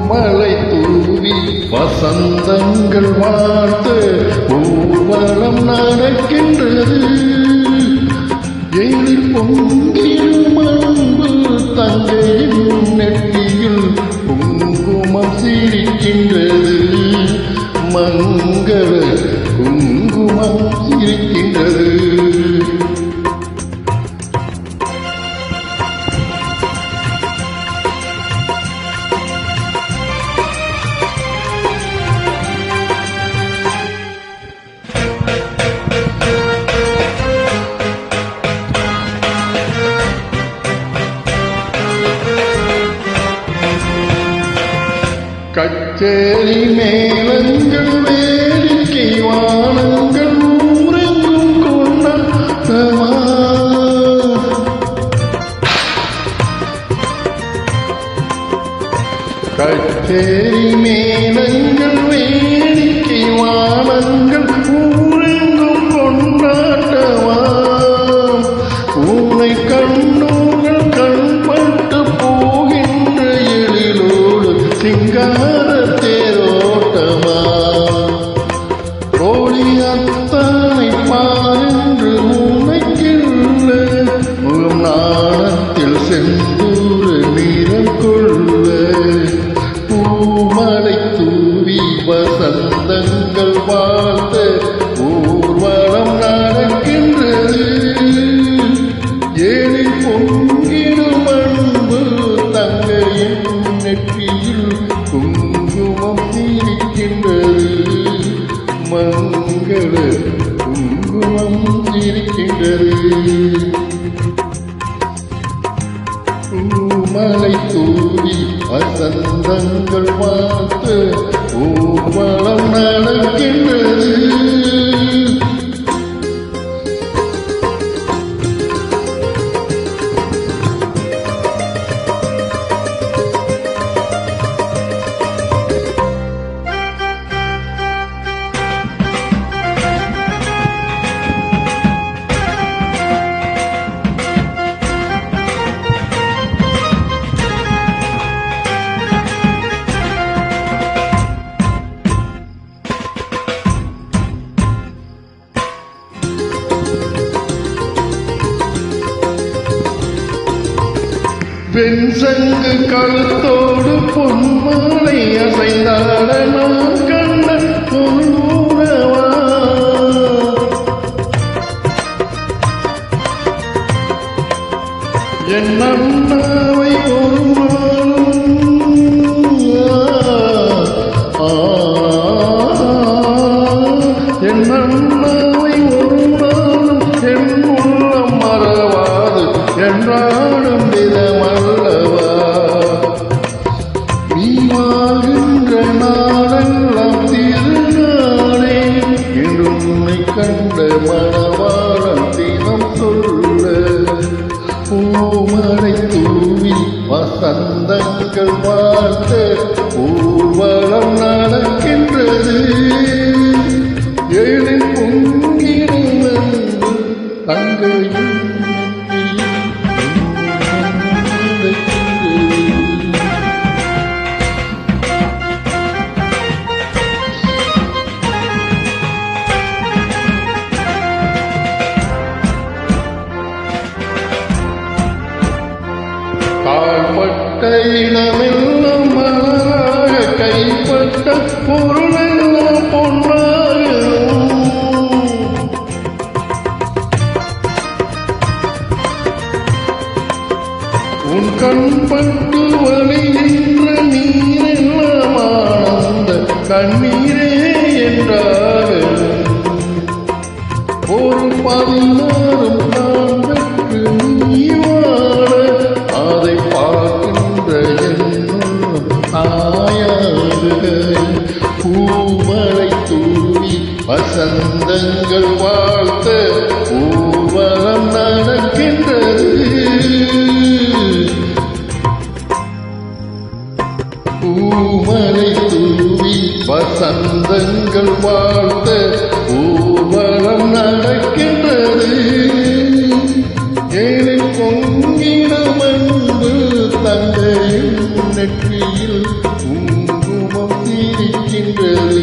மலை தூவி வசந்தங்கள் வாழ்த்து ஊர்வலம் நடக்கின்றது. எழில் பொங்கிடும் அன்பு தங்கையின் நெற்றியில் குங்குமம் சிரிக்கின்றது. மங்கள குங்குமம் சிரிக்கின்றது. கச்சேரி மேளங்கள் வேடிக்கை வானங்கள் ஊரெங்கும் கொண்டாட்டமா. கச்சேரி மேளங்கள் வேடிக்கை வானங்கள் ஊரெங்கும் கொண்டாட்டமா. ஊனை கண்ணூர்கள் கண்பட்டு போகின்ற எழிலோடு சிங்கார தேரோட்டமா. கோழி அத்தானை பாரென்று உனைக்கில்ல முகம் நாணத்தில் செந்தூர நீரம் கொள்ள. பூமலை தூவி வசந்தங்கள் வாழ்த்த ஊர்வலம் நடக்கின்றது. ஏழில் பொங்கிடும் அன்பு தங்கையின் நெற்றியில் குங்குமம் சிரிக்கின்றது. மங்கள குங்குமம் சிரிக்கின்றது. பூமலை தூவி வசந்தங்கள் பார்த்து ஊர்வலம் நடக்கின்றது. வெண்சங்கு கழுத்தோடு பொன்மாலை அசைந்தாட நான் கண்ட பொருளவா. என் அண்ணாவை ஒரு என் அண்ணாவை ஒரு நாளும் என் உள்ளம் மறவாது என்றாடும் விதமல்லவா. நீ வாழ்கின்ற நாளெல்லாம் திருநாளே என்று உன்னை கண்ட மனவாளம் தினம் சொல்ல. பூமலை தூவி வசந்தங்கள் வாழ்த்த ஊர்வலம் நடக்கின்றது. எழில் பொங்கிடும் அன்பு தங்கையின் கால்பட்ட இளமெல்லாம் மலராக கைப்பட்ட பொருளெல்லாம் பொன்னாகும். உன் கண்பட்டு வழிகின்ற நீரெல்லாம் ஆனந்த கண்ணீரே என்றாகும். ஒரு 16 நான் பெற்று நீ வாழ அதை பார்க்கின்ற என்னும் ஆயாடுகள் பூமலை தூவி வசந்தங்கள் வாழ்த்த ஊர்வலம் நடக்கின்றது. பூமலை தூவி வசந்தங்கள் வாழ்த்த ஊர்வலம் நடக்கின்றது. ஏழை பொங்கிடம் அன்பு தந்தையின் நெற்றியில் குங்குமம் சிரிக்கின்றது.